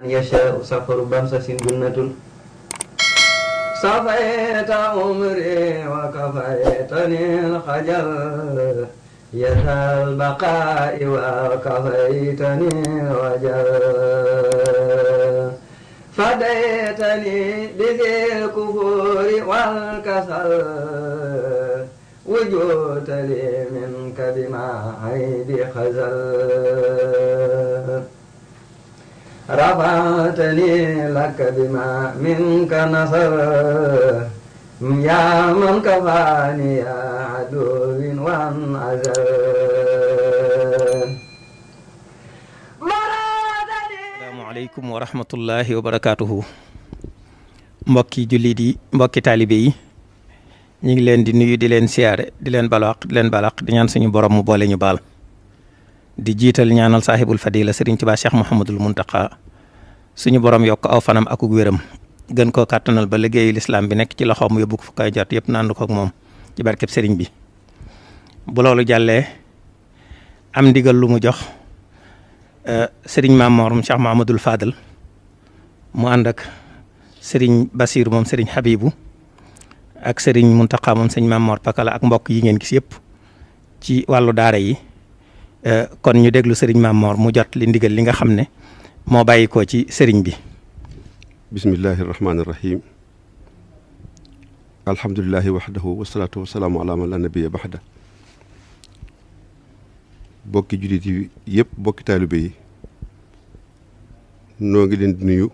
يشاء سفر بمسس جنة صفيت عمري وكفيتني الخجل يا البقاء وكفيتني الوجل فديتني بذي الكفور والكسل وجوت لي منك بما عيدي خزل رفعتني لك بما منك نصر يا من كفاني يا عدو وانعزل. asalaamaaleykum wa rahmatullahi wa barakaatuhu. mbokki jullit yi mbokki taalibe yi ñu ngi leen di nuyu di leen siyaare di leen balaq di ñaan suñu borom mu boole ñu baal di jiital ñaanal saahibul fadila Serigne Touba Cheikh Mouhamadul Mountakha suñu borom yokk aw fanam ak wéram gën koo kàttanal ba liggéeyu lislaam bi nekk ci loxoom yóbbu ko fu koy jot yëpp naandu ko ak moom ci barkeb Serigne bi. bu loolu jàllee am ndigal lu mu jox Serigne Mamor Cheikh Mahamadul Fadal mu ànd ak Serigne Bassirou moom Serigne Habibou ak Serigne Mountakha moom Serigne Mamor Pakala ak mbokk yi ngeen gis yëpp ci wàllu daara yi. kon ñu déglu Serigne Mamor mu jot li ndigal li nga xam ne moo bàyyi ko ci Serigne bi. bismillahi rahmaani rahim alhamdulillahi wahdahu wasalaatu wasalaamu ala man la nabiyya baxda. bokki jullit yi yëpp bokki taalibe yi noo ngi leen di nuyu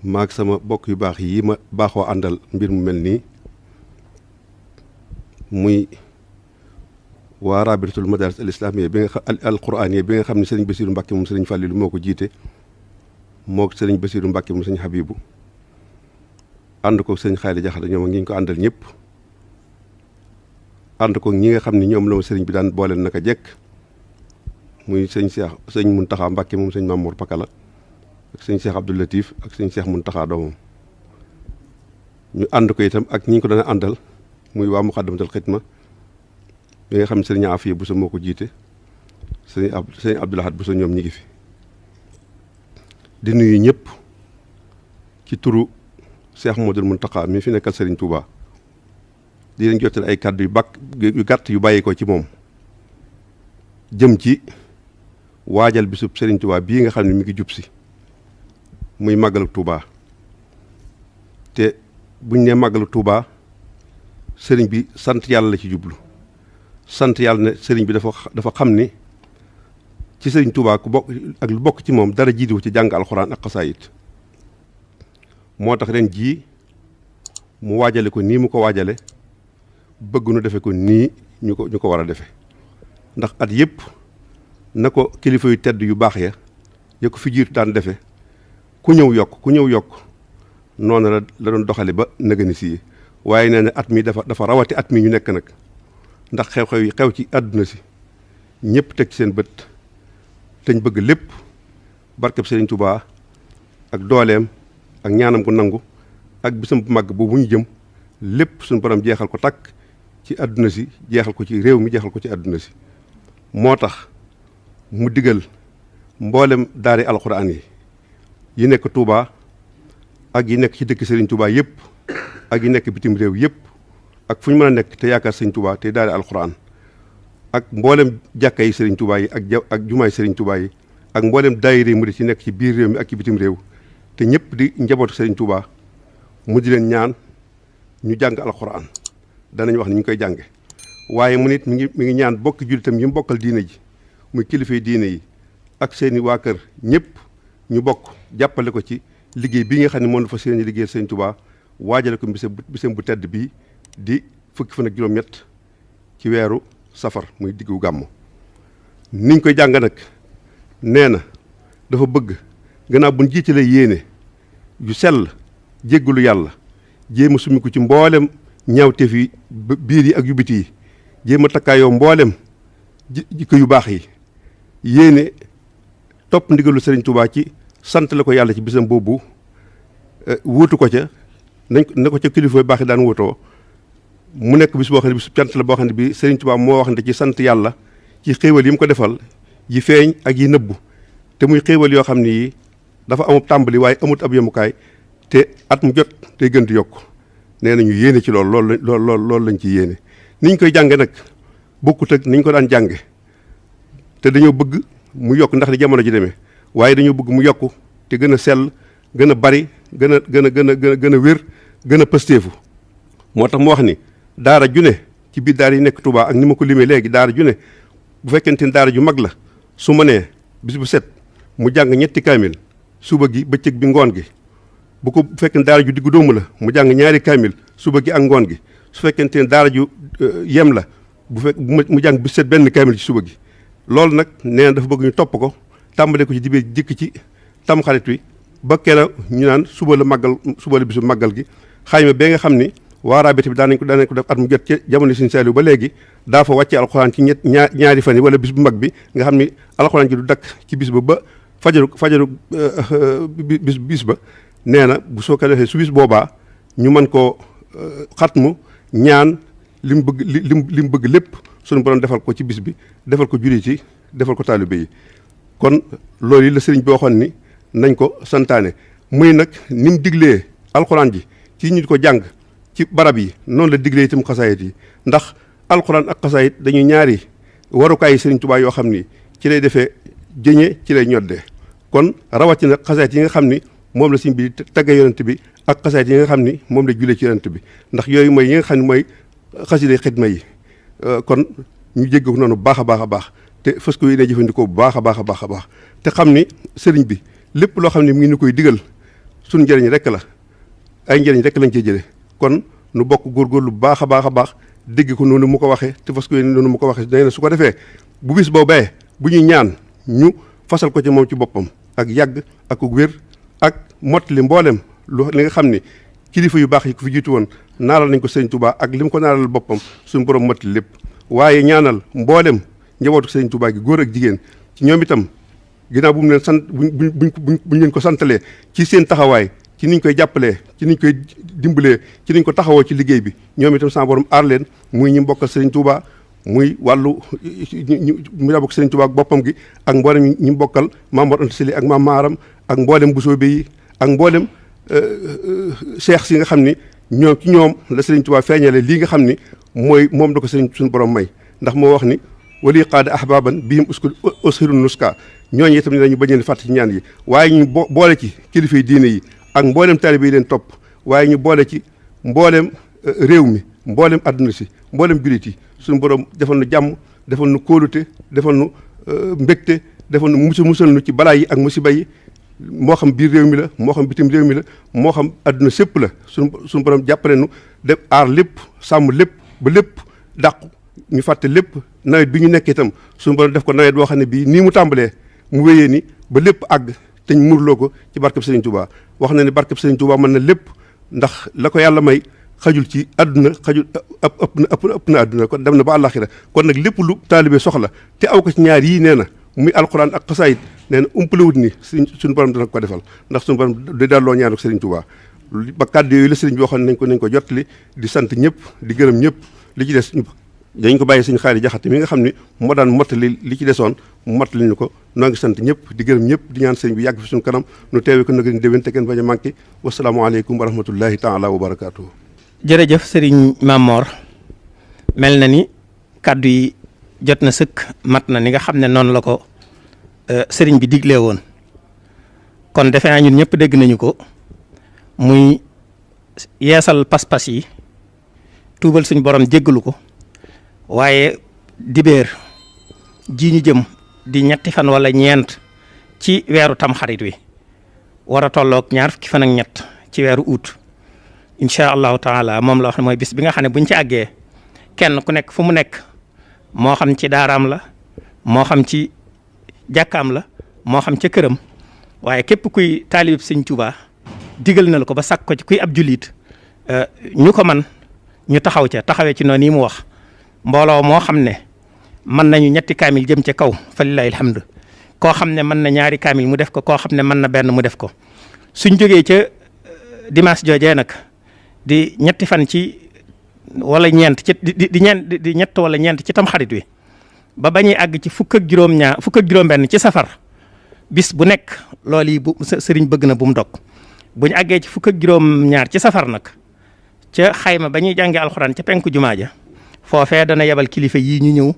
maag sama bokk yu baax yi ma baaxoo àndal mbir mu mel nii muy waa rabitatul madaris al islamiyya bi nga xam alquraaniyya bi nga xam ne sëriñ Bassirou Mbacke moom sëriñ Fallilou moo ko jiite moo sëriñ Bassirou Mbacke moom sëriñ Habibou ànd ko sëriñ Xaali Jaxate ñoom ak ñi ñu ko àndal ñëpp ànd ko ñi nga xam ne ñoom la ma sëriñ bi daan booleel naka jekk muy sëriñ Cheikh sëriñ Mountakha Mbacke moom sëriñ Mamour Pakala ak sëriñ Cheikh Abdou Latif ak sëriñ Cheikh Mountakha doomam ñu ànd ko itam ak ñi ñu ko daan àndal muy waa Muqaddamatul Xidma bi nga xam ne sëriñ Afiya Bousso moo ko jiite sëriñ Abdou Lahad Bousso ñoom ñi ngi fi di nuyu ñëpp ci turu Cheikh Modou Mountakha mi fi nekkal sëriñ Touba di leen jottali ay kàddu yu gàtt yu bàyyi ko ci moom jëm ci waajal bisub sëriñ Touba bii nga xam ne mi ngi jub si muy màggalu Touba te buñ ne màggalu Touba sëriñ bi sant yàlla la ci jublu sant yàlla ne sëriñ bi dafa xam ni ci sëriñ Touba ku bokk ak lu bokk ci moom dara jiitu ci jàng alxuraan ak xasaayit moo tax ren jii mu waajale ko nii mu ko waajale bëgg nu defe ko nii ñu ko war a defe ndax at yëpp na ko kilifa yu tedd yu baax ya ko fi jiitu daan defe ku ñëw yokk noonu la doon doxale ba nëgëni si waaye nee na at mi dafa rawati at mi ñu nekk nag ndax xew-xew yi xew ci àdduna si ñëpp teg ci seen bët teñ bëgg lépp barkeb Serigne Touba ak dooleem ak ñaanam ko nangu ak bisam bu màgg boobu ñu jëm lépp suñu borom jeexal ko takk ci àdduna si jeexal ko ci réew mi jeexal ko ci àdduna si moo tax mu digal mboolem daari alxuraan yi nekk Touba ak yi nekk ci dëkk Serigne Touba yëpp ak yi nekk bitim réew yëpp ak fu ñu mën a nekk te yaakaar Serigne Touba te daari alxuraan ak mboolem jàkka yi Serigne Touba yi ak jumaay Serigne Touba yi ak mboolem daayira mu di ci nekk ci biir réew mi ak ci bitim réew te ñëpp di njabootu Serigne Touba mu di leen ñaan ñu jàng alxuraan danañ wax ni ñu koy jànge waaye mu nit mi ngi ñaan bokki jullitam yi mu bokkal diine ji muy kilifay diine yi ak seeni waa kër ñëpp ñu bokk jàppale ko ci liggéey bii nga xam ne moom la fa seeni liggéey Serigne Touba waajale ko bisam bu tedd bii di fukki fan ak juróom-ñett ci weeru safar muy diggu gàmmu niñ koy jàng nag nee na dafa bëgg gannaaw buñ jiitalee yéene yu sell jéggalu yàlla jéem a summi ko ci mboolem ñaawteef yi biir yi ak yu biti yi jéem a takkaayoo mboolem jikko yu baax yi yéene topp ndigalu Serigne Touba ci sant la ko yàlla ci bisam boobu wuutu ko ca na ko ca kilifa yu baax yi daan wuutoo mu nekk bis boo xam ne bis cant la boo xam ne bi Serigne Touba moo wax ne ci sant yàlla ci xéewal yi mu ko defal yi feeñ ak yi nëbbu te muy xéewal yoo xam ne yii dafa amub tàmbali waaye amut ab yemukaay te at mu jot tey gën di yokk nee na ñu yéene ci loolu lañ ci yéene niñ koy jànge nag bokkut ak niñ ko daan jànge te dañoo bëgg mu yokk ndax di jamono ji demee waaye dañoo bëgg mu yokk te gën a sell gën a bari gën a wér gën a pësteefu moo tax mu wax ni daara ju ne ci biir daara yi nekk Touba ak ni ma ko limee léegi daara ju ne bu fekkente ni daara ju mag la su ma nee bis bu set mu jàng ñetti kaamil suba gi bëccëg bi ngoon gi bu fekkee daara ju diggu dóomu la mu jàng ñaari kaamil suba gi ak ngoon gi su fekkente ne daara ju yem la mu jàng bis set benn kaamil ci suba gi loolu nag nee na dafa bëgg ñu topp ko tàmbale ko ci dibéer jëkk ci tamxarit wi ba keroog ñu naan suba la bisu màggal gi xayma bee nga xam ni waa rabita bi daan nañ ko def at mu jot ci jamono Sëriñ Saaliw ba léegi daa fa wàcce alxuraan ci ñaari fan yi wala bis bu mag bi nga xam ni alxuraan ji du dakk ci bis ba fajaru bis ba nee na bu soo ko defee su bis boobaa ñu mën koo xatmu ñaan li mu bëgg lépp suñu borom defal ko ci bis bi defal ko jullit yi defal ko taalibe yi kon loolu yi la sëriñ bi waxoon ni nañ ko santaane muy nag ni mu diglee alxuraan ji ci ñu ko jàng ci barab yi noonu la diglee itam xasaayit yi ndax alxuraan ak xasaayit dañuy ñaari warukaay yi sëriñ Tuubaa yoo xam ni ci lay defee jëñee ci lay ñoddee kon rawatina xasaayit yi nga xam ni moom la sëriñ bi tagge yonent bi ak xasaayit yi nga xam ni moom la julee ci yonent bi ndax yooyu mooy yi nga xam ne mooy xasida xidma yi kon ñu jégg ko noonu baax a baax te fas ko yéene jëfandikoo bu baax a baax te xam ni sëriñ bi lépp loo xam ne mu ngi ñu koy digal suñu njëriñ rek la ay njëriñ rek lañ cey jëlee kon nu bokk góorgóorlu bu baax a baax dégg ko noonu mu ko waxee te fas ko yéene noonu mu ko waxee nee na su ko defee bu bis boobee bu ñuy ñaan ñu fasal ko ci moom ci boppam ak yàgg ak wér ak mottali mboolem li nga xam ni kilifa yu baax yi ko fi jiitu woon naaral nañ ko sëriñ Touba ak li mu ko naaral boppam suñu borom mottali lépp waaye ñaanal mboolem njabootu sëriñ Touba gi góor ak jigéen ci ñoom itam ginnaaw bu mu leen sant buñ leen ko santalee ci seen taxawaay ci niñ koy jàppalee ci niñ koy dimbalee ci niñ ko taxawoo ci liggéey bi ñoom itam sama borom aar leen muy ñi bokkal sëriñ Touba muy wàllu mu bokk sëriñ Touba ak boppam gi ak mboolem ñi bokkal Maam Mor Anta Sali ak Maam Maaram ak mboolem Bousso yi ak mboolem cheikh si nga xam ni ñoom la sëriñ Touba feeñale lii nga xam ni mooy moom da ko sëriñ suñu borom may ndax moo wax ni wali qaada ahbaban bihim ushiru nuska ñooñu itam ne dañu bañ leen fàtte ci ñaan yi waaye ñu boole ci kilifay diine yi ak mboolem taalibe yi leen topp waaye ñu boole ci mboolem réew mi mboolem adduna si mboolem jullit yi suñu borom defal nu jàmm defal nu kóolute defal nu mbégte defal nu musal nu ci balaa yi ak musiba yi moo xam biir réew mi la moo xam bitim réew mi la moo xam adduna sépp la suñu borom jàppale nu def aar lépp sàmm lépp ba lépp dàqu ñu fàtte lépp nawet bi ñu nekk itam suñu borom def ko nawet boo xam ne bii nii mu tàmbalee mu wéyee ni ba lépp àgg te ñu murloo ko ci barkeb Serigne Touba wax na ne barkeb Serigne Touba mën na lépp ndax la ko yàlla may xajul ci àdduna xajul ëpp na àdduna kon dem na ba àllaaxira kon nag lépp lu taalibe soxla te aw ko ci ñaar yii nee na muy alxuraan ak xasaayit nee na umpalewut ni suñu borom dana ko defal ndax suñu borom day dalloo ñaanu Serigne Touba ba kàddu yooyu la Serigne bi waxoon nañ ko jottali di sant ñëpp di gërëm ñëpp li ci des dañ ko bàyyi suñu xaari jaxate mi nga xam ni moo daan mottali li ci desoon mu mottali ñu ko noo ngi sant ñëpp di gërëm ñëpp di ñaan sëñ bi yàgg fi suñu kanam nu teewee ko nag ni déwén te kenn bañ a manqué wasalaamaaleykum wa rahmatullahi taala wa barakaatuhu. jërëjëf sëriñ Mamor mel na ni kàddu yi jot na sëkk mat na ni nga xam ne noonu la ko sëriñ bi diglee woon kon defe naa ñun ñëpp dégg nañu ko muy yeesal pas-pas yi tuubal suñu borom jéggalu ko waaye dibéer ji ñu jëm di ñetti fan wala ñeent ci weeru tamxarit wi war a tolloog ñaar fukki fan ak ñett ci weeru août incha allahu taala moom la wax ne mooy bis bi nga xam ne buñ ci àggee kenn ku nekk fu mu nekk moo xam ci daaraam la moo xam ci jàkkaam la moo xam ca këram waaye képp kuy taalib sëñ Tuubaa digal na la ko ba sàkk ko ci kuy ab jullit ñu ko man ñu taxawee ci noonu yi mu wax mbooloo moo xam ne mën nañu ñetti kaamil jëm ca kaw fa lillahi alhamdu koo xam ne mën na ñaari kaamil mu def ko koo xam ne mën na benn mu def ko suñ jógee ca dimanche joojee nag di ñetti fan ci wala ñeent ci di ñett wala ñeent ci tam xarit wi ba bañuy àgg ci fukk ak juróom benn ci safar bis bu nekk loolu yi bu sëriñ bëgg na bu mu dog bu ñu àggee ci fukk ak juróom-ñaar ci safar nag ca xayma ba ñuy jàngee alxuraan ca penku jumaa ja foofee dana yebal kilifa yii ñu ñëw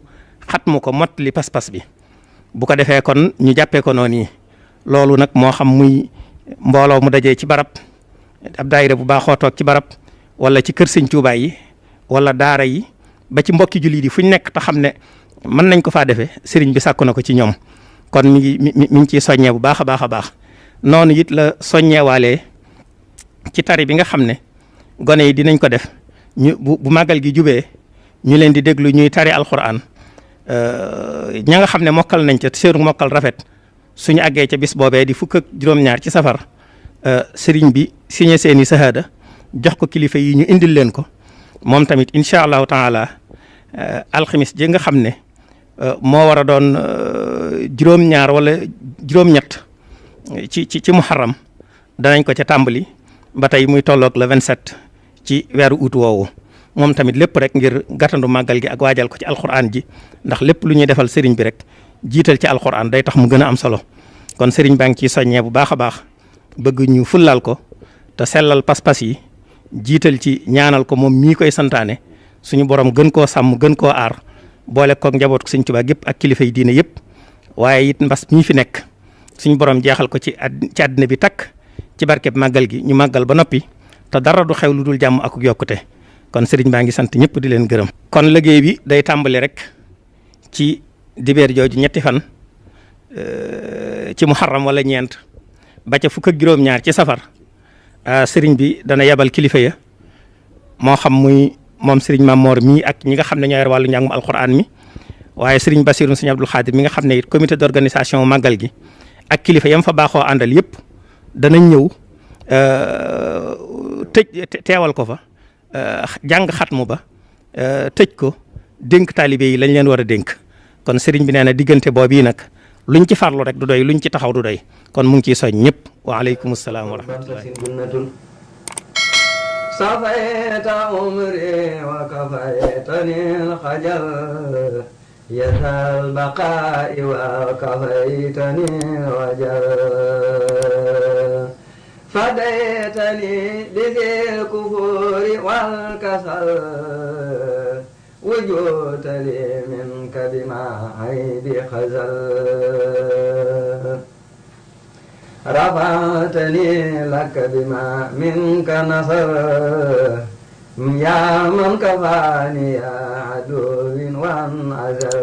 xatmu ko mot li pas-pas bi bu ko defee kon ñu jàppee ko noonu yi loolu nag moo xam muy mbooloo mu dajee ci barab ab daayira bu baaxoo toog ci barab wala ci kër sëñ Touba yi wala daara yi ba ci mbokki jullit yi fu ñu nekk te xam ne mën nañ ko faa defee sëriñ bi sàkku na ko ci ñoom kon mi ngi ciy soññee bu baax a baax a baax noonu it la soññeewaalee ci tari bi nga xam ne gone yi dinañ ko def ñu bu màggal gi jubee ñu leen di déglu ñuy tari alxuraan ña nga xam ne mokkal nañ ca seenu mokkal rafet suñu àggee ca bis boobee di fukk ak juróom-ñaar ci safar sëriñ bi signé seeni sahaada jox ko kilifa yi ñu indil leen ko moom tamit incha allahu taala alxamis ji nga xam ne moo war a doon juróom-ñaar wala juróom-ñett ci muharram danañ ko ca tàmbali ba tey muy tolloog le 27 ci weeru août woowu moom tamit lépp rek ngir gàttandu màggal gi ak waajal ko ci alxuraan ji ndax lépp lu ñuy defal sëriñ bi rek jiital ci alxuraan day tax mu gën a am solo kon sëriñ baa ngi ciy soññee bu baax a baax bëgg ñu fullal ko te sellal pas-pas yi jiital ci ñaanal ko moom mii koy santaane suñu borom gën koo sàmm gën koo aar boole koog njaboot ko sëñ Tuubaa gépp ak kilifa yi diine yëpp waaye it mbas mii fi nekk suñu borom jeexal ko ci àddina bi takk ci barkeb màggal gi ñu màggal ba noppi te dara du xew lu dul jàmm ak yokkute kon sëriñ baa ngi sant ñëpp di leen gërëm. kon liggéey bi day tàmbali rek ci dibeer jooju ñetti fan ci muharram wala ñeent ba ca fukk ak juróom-ñaar ci safar sëriñ bi dana yebal kilifa ya moo xam muy moom sëriñ Mamor mii ak ñi nga xam ne ñoo yor wàllu njàngum alxuraan mi waaye sëriñ Basiru sëriñ Abdul Xaadir mi nga xam ne it comité d'organisation màggal gi ak kilifa yam fa baaxoo àndal yëpp danañ ñëw teewal ko fa jàng xatmu ba tëj ko dénk taalibe yi lañ leen war a dénk kon sëriñ bi nee na diggante boobu yi nag luñ ci farlu rek du doy luñ ci taxaw du doy kon mu ngi ciy soñ ñëpp waaleykum salaam wa rahmatullahi صفيت عمري وكفيتني الخجل يدا البقاء وكفيتني الوجل فديتني بذي الكفور والكسل وجوت لي منك بما عيب خزل رفعتني لك بما منك نصر يا من كفاني يا عدو وان أزل